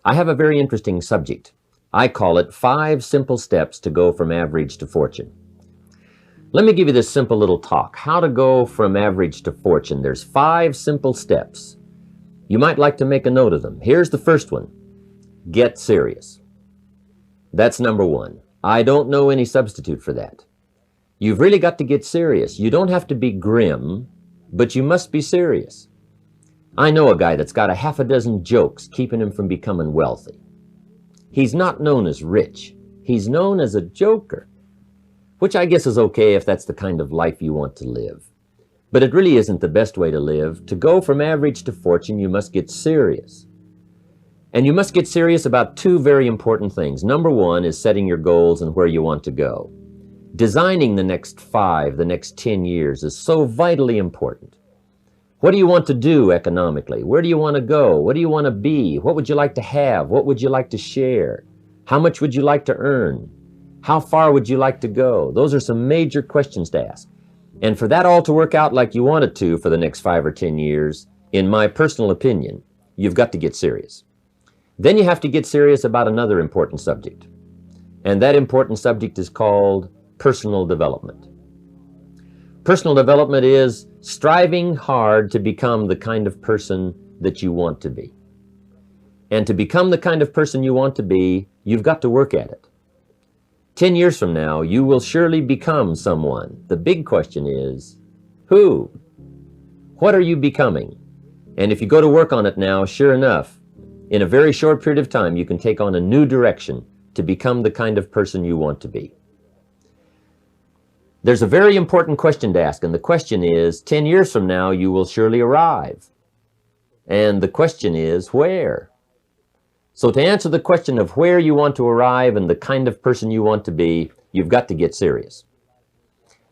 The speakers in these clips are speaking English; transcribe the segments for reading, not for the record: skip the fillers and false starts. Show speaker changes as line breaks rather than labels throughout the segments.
I have a very interesting subject. I call it 5 simple steps to go from average to fortune. Let me give you this simple little talk. How to go from average to fortune. There's 5 simple steps. You might like to make a note of them. Here's the first one. Get serious. That's number 1. I don't know any substitute for that. You've really got to get serious. You don't have to be grim, but you must be serious. I know a guy that's got a half a dozen jokes keeping him from becoming wealthy. He's not known as rich. He's known as a joker, which I guess is okay if that's the kind of life you want to live. But it really isn't the best way to live. To go from average to fortune, you must get serious. And you must get serious about 2 very important things. Number 1 is setting your goals and where you want to go. Designing the next 5, the next 10 years is so vitally important. What do you want to do economically? Where do you want to go? What do you want to be? What would you like to have? What would you like to share? How much would you like to earn? How far would you like to go? Those are some major questions to ask. And for that all to work out like you want it to for the next 5 or 10 years, in my personal opinion, you've got to get serious. Then you have to get serious about another important subject. And that important subject is called personal development. Personal development is striving hard to become the kind of person that you want to be. And to become the kind of person you want to be, you've got to work at it. 10 years from now, you will surely become someone. The big question is, who? What are you becoming? And if you go to work on it now, sure enough, in a very short period of time, you can take on a new direction to become the kind of person you want to be. There's a very important question to ask, and the question is, 10 years from now, you will surely arrive. And the question is, where? So to answer the question of where you want to arrive and the kind of person you want to be, you've got to get serious.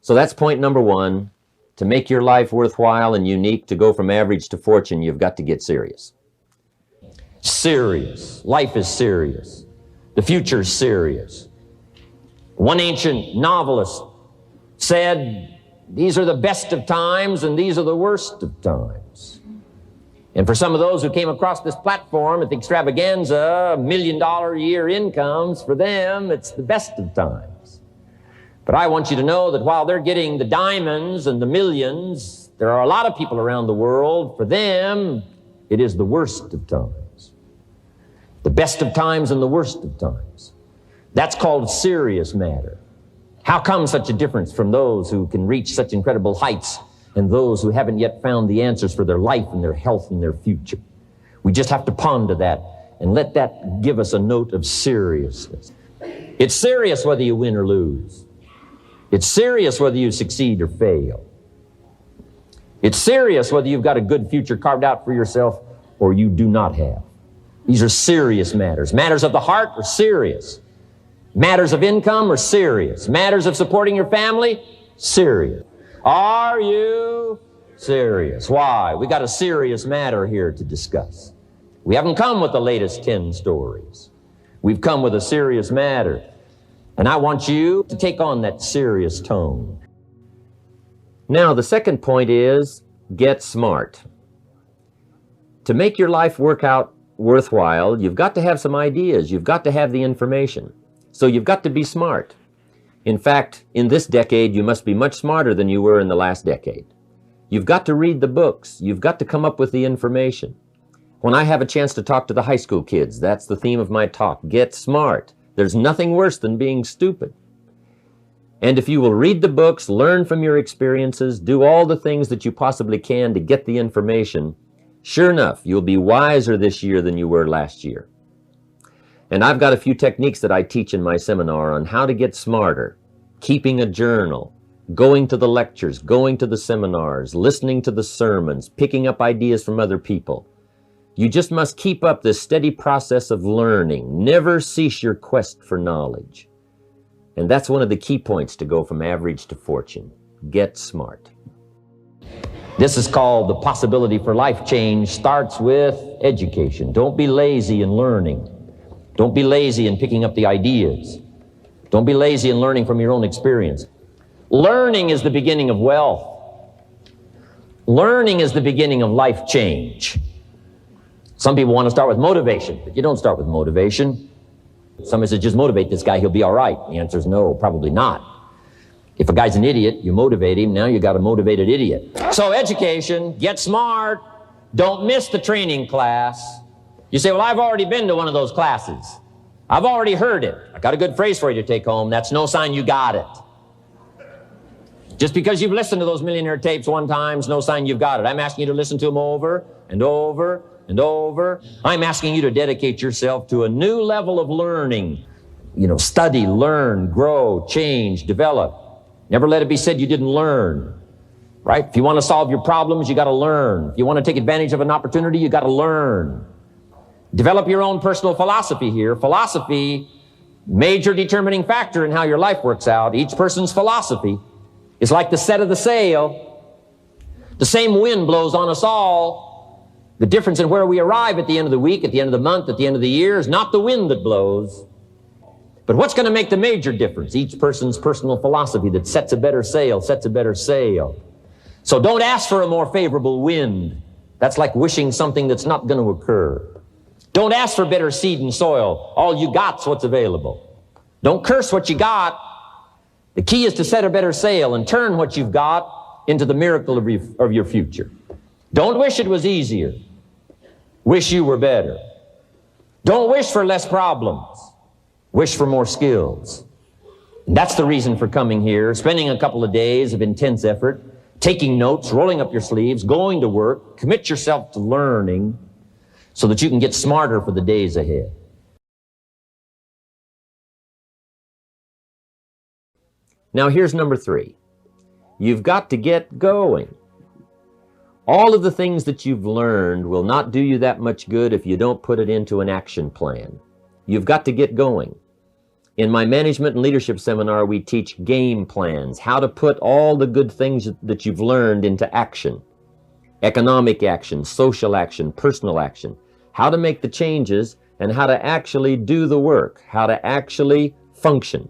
So that's point number 1. To make your life worthwhile and unique, to go from average to fortune, you've got to get serious. Serious. Life is serious. The future is serious. One ancient novelist said, these are the best of times and these are the worst of times. And for some of those who came across this platform at the extravaganza, $1 million a year incomes, for them, it's the best of times. But I want you to know that while they're getting the diamonds and the millions, there are a lot of people around the world, for them, it is the worst of times. The best of times and the worst of times. That's called serious matter. How come such a difference from those who can reach such incredible heights and those who haven't yet found the answers for their life and their health and their future? We just have to ponder that and let that give us a note of seriousness. It's serious whether you win or lose. It's serious whether you succeed or fail. It's serious whether you've got a good future carved out for yourself or you do not have. These are serious matters. Matters of the heart are serious. Matters of income are serious. Matters of supporting your family, serious. Are you serious? Why? We got a serious matter here to discuss. We haven't come with the latest 10 stories. We've come with a serious matter. And I want you to take on that serious tone. Now, the second point is get smart. To make your life work out worthwhile, you've got to have some ideas. You've got to have the information. So you've got to be smart. In fact, in this decade, you must be much smarter than you were in the last decade. You've got to read the books. You've got to come up with the information. When I have a chance to talk to the high school kids, that's the theme of my talk. Get smart. There's nothing worse than being stupid. And if you will read the books, learn from your experiences, do all the things that you possibly can to get the information, sure enough, you'll be wiser this year than you were last year. And I've got a few techniques that I teach in my seminar on how to get smarter, keeping a journal, going to the lectures, going to the seminars, listening to the sermons, picking up ideas from other people. You just must keep up this steady process of learning. Never cease your quest for knowledge. And that's one of the key points to go from average to fortune. Get smart. This is called the possibility for life change starts with education. Don't be lazy in learning. Don't be lazy in picking up the ideas. Don't be lazy in learning from your own experience. Learning is the beginning of wealth. Learning is the beginning of life change. Some people want to start with motivation, but you don't start with motivation. Somebody says, just motivate this guy, he'll be all right. The answer is no, probably not. If a guy's an idiot, you motivate him, now you got a motivated idiot. So education, get smart. Don't miss the training class. You say, well, I've already been to one of those classes. I've already heard it. I got a good phrase for you to take home. That's no sign you got it. Just because you've listened to those millionaire tapes one time is no sign you've got it. I'm asking you to listen to them over and over and over. I'm asking you to dedicate yourself to a new level of learning. Study, learn, grow, change, develop. Never let it be said you didn't learn, right? If you want to solve your problems, you got to learn. If you want to take advantage of an opportunity, you got to learn. Develop your own personal philosophy here. Philosophy, major determining factor in how your life works out. Each person's philosophy is like the set of the sail. The same wind blows on us all. The difference in where we arrive at the end of the week, at the end of the month, at the end of the year is not the wind that blows. But what's going to make the major difference? Each person's personal philosophy that sets a better sail, sets a better sail. So don't ask for a more favorable wind. That's like wishing something that's not going to occur. Don't ask for better seed and soil. All you got's what's available. Don't curse what you got. The key is to set a better sail and turn what you've got into the miracle of your future. Don't wish it was easier. Wish you were better. Don't wish for less problems. Wish for more skills. And that's the reason for coming here, spending a couple of days of intense effort, taking notes, rolling up your sleeves, going to work, commit yourself to learning so that you can get smarter for the days ahead. Now here's number 3. You've got to get going. All of the things that you've learned will not do you that much good if you don't put it into an action plan. You've got to get going. In my management and leadership seminar, we teach game plans, how to put all the good things that you've learned into action. Economic action, social action, personal action. How to make the changes and how to actually do the work, how to actually function.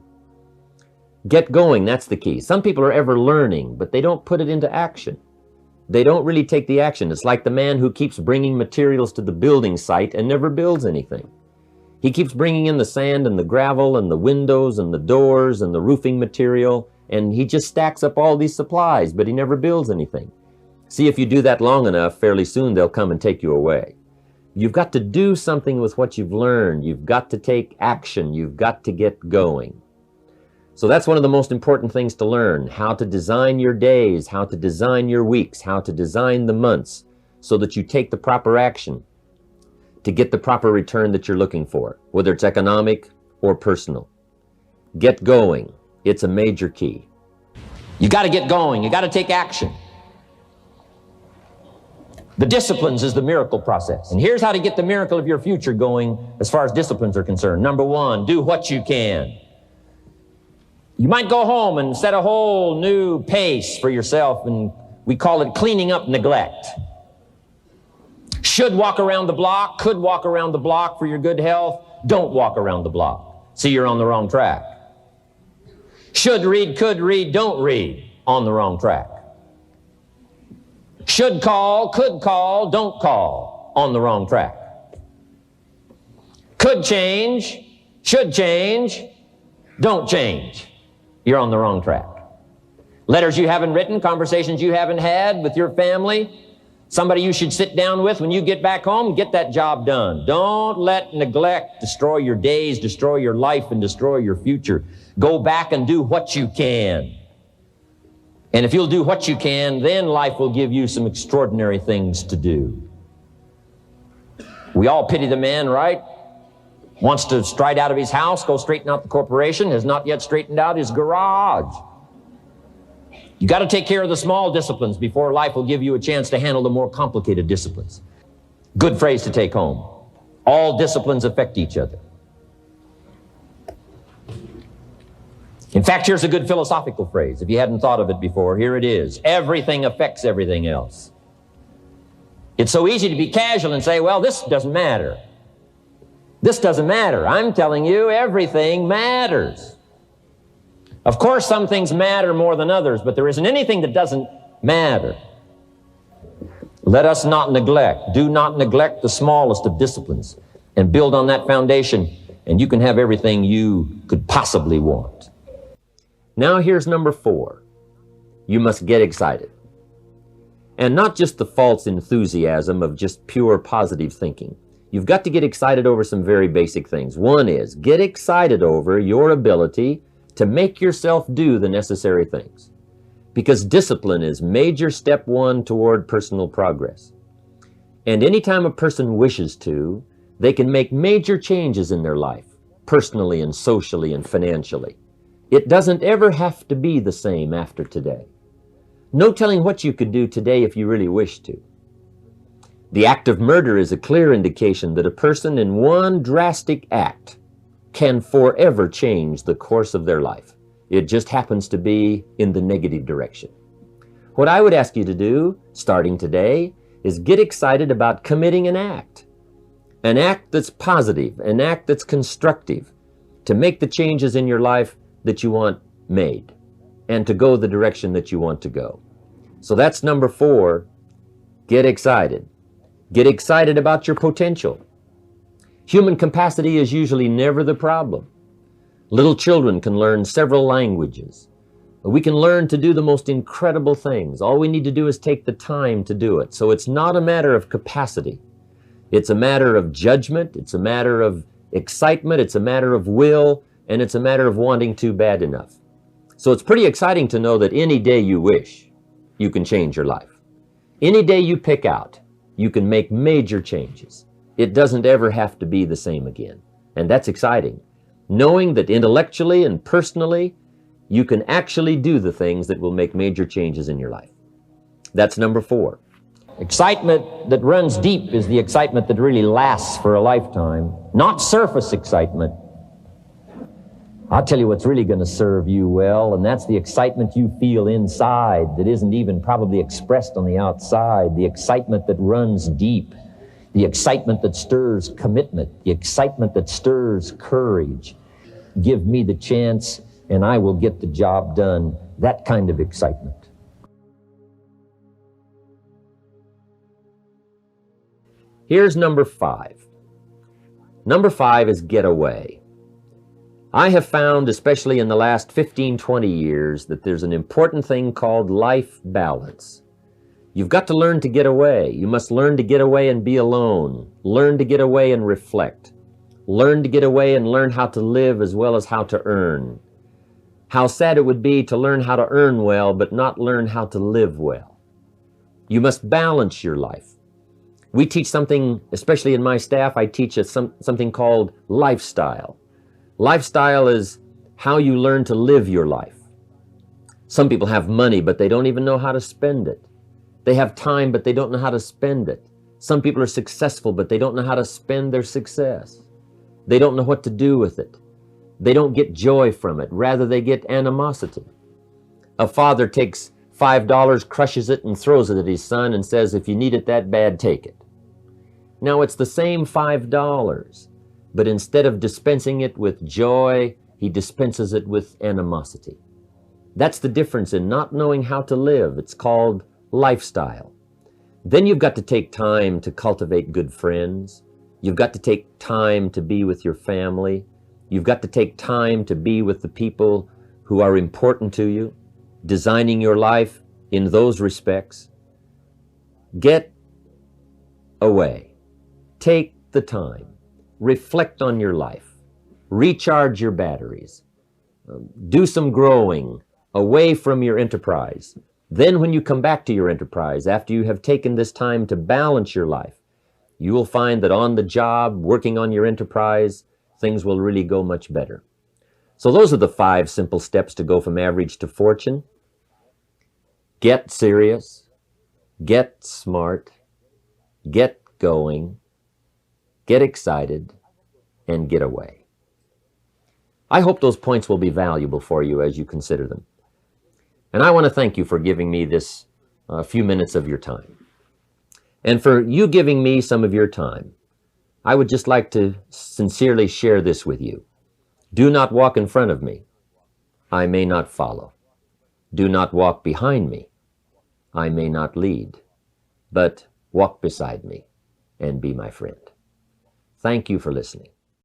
Get going, that's the key. Some people are ever learning, but they don't put it into action. They don't really take the action. It's like the man who keeps bringing materials to the building site and never builds anything. He keeps bringing in the sand and the gravel and the windows and the doors and the roofing material, and he just stacks up all these supplies, but he never builds anything. See, if you do that long enough, fairly soon they'll come and take you away. You've got to do something with what you've learned. You've got to take action. You've got to get going. So that's one of the most important things to learn, how to design your days, how to design your weeks, how to design the months, so that you take the proper action to get the proper return that you're looking for, whether it's economic or personal. Get going. It's a major key. You got to get going. You got to take action. The disciplines is the miracle process. And here's how to get the miracle of your future going as far as disciplines are concerned. Number 1, do what you can. You might go home and set a whole new pace for yourself, and we call it cleaning up neglect. Should walk around the block, could walk around the block for your good health. Don't walk around the block. See, you're on the wrong track. Should read, could read, don't read. On the wrong track. Should call, could call, don't call. On the wrong track. Could change, should change, don't change. You're on the wrong track. Letters you haven't written, conversations you haven't had with your family, somebody you should sit down with when you get back home, get that job done. Don't let neglect destroy your days, destroy your life, and destroy your future. Go back and do what you can. And if you'll do what you can, then life will give you some extraordinary things to do. We all pity the man, right? Wants to stride out of his house, go straighten out the corporation, has not yet straightened out his garage. You got to take care of the small disciplines before life will give you a chance to handle the more complicated disciplines. Good phrase to take home. All disciplines affect each other. In fact, here's a good philosophical phrase. If you hadn't thought of it before, here it is. Everything affects everything else. It's so easy to be casual and say, well, this doesn't matter. This doesn't matter. I'm telling you, everything matters. Of course, some things matter more than others, but there isn't anything that doesn't matter. Let us not neglect, do not neglect the smallest of disciplines, and build on that foundation, and you can have everything you could possibly want. Now here's number 4. You must get excited. And not just the false enthusiasm of just pure positive thinking. You've got to get excited over some very basic things. One is, get excited over your ability to make yourself do the necessary things. Because discipline is major step 1 toward personal progress. And anytime a person wishes to, they can make major changes in their life, personally and socially and financially. It doesn't ever have to be the same after today. No telling what you could do today if you really wish to. The act of murder is a clear indication that a person in one drastic act can forever change the course of their life. It just happens to be in the negative direction. What I would ask you to do, starting today, is get excited about committing an act that's positive, an act that's constructive, to make the changes in your life that you want made, and to go the direction that you want to go. So that's number 4, get excited. Get excited about your potential. Human capacity is usually never the problem. Little children can learn several languages. We can learn to do the most incredible things. All we need to do is take the time to do it. So it's not a matter of capacity. It's a matter of judgment. It's a matter of excitement. It's a matter of will. And it's a matter of wanting to bad enough. So it's pretty exciting to know that any day you wish, you can change your life. Any day you pick out, you can make major changes. It doesn't ever have to be the same again. And that's exciting. Knowing that intellectually and personally, you can actually do the things that will make major changes in your life. That's number 4. Excitement that runs deep is the excitement that really lasts for a lifetime, not surface excitement. I'll tell you what's really going to serve you well, and that's the excitement you feel inside that isn't even probably expressed on the outside, the excitement that runs deep, the excitement that stirs commitment, the excitement that stirs courage. Give me the chance, and I will get the job done. That kind of excitement. Here's number 5. Number 5 is get away. I have found, especially in the last 15, 20 years, that there's an important thing called life balance. You've got to learn to get away. You must learn to get away and be alone. Learn to get away and reflect. Learn to get away and learn how to live as well as how to earn. How sad it would be to learn how to earn well, but not learn how to live well. You must balance your life. We teach something, especially in my staff, I teach something called lifestyle. Lifestyle is how you learn to live your life. Some people have money, but they don't even know how to spend it. They have time, but they don't know how to spend it. Some people are successful, but they don't know how to spend their success. They don't know what to do with it. They don't get joy from it. Rather, they get animosity. A father takes $5, crushes it, and throws it at his son and says, if you need it that bad, take it. Now, it's the same $5. But instead of dispensing it with joy, he dispenses it with animosity. That's the difference in not knowing how to live. It's called lifestyle. Then you've got to take time to cultivate good friends. You've got to take time to be with your family. You've got to take time to be with the people who are important to you, designing your life in those respects. Get away. Take the time. Reflect on your life. Recharge your batteries. Do some growing away from your enterprise. Then when you come back to your enterprise, after you have taken this time to balance your life, you will find that on the job, working on your enterprise, things will really go much better. So those are the 5 simple steps to go from average to fortune. Get serious. Get smart. Get going. Get excited, and get away. I hope those points will be valuable for you as you consider them. And I want to thank you for giving me this few minutes of your time. And for you giving me some of your time, I would just like to sincerely share this with you. Do not walk in front of me. I may not follow. Do not walk behind me. I may not lead. But walk beside me and be my friend. Thank you for listening.